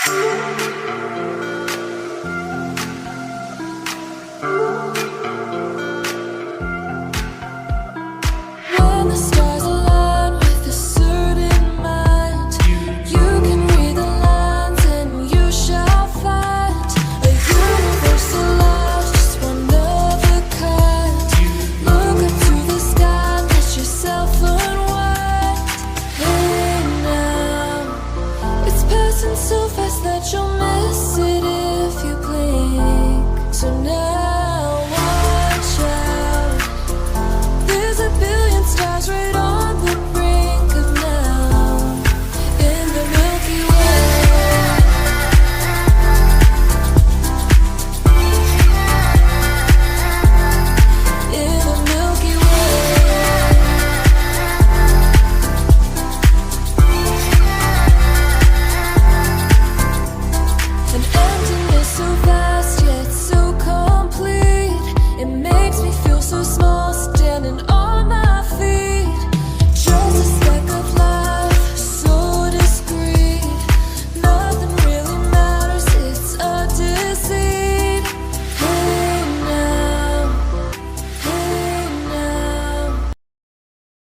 When the stars align with a certain mind, you can read the lines and you shall find a universal love, just one of a kind. Look up to the sky, let yourself unwind. Hey now, it's passing so fast that you'll miss it if you blink. So now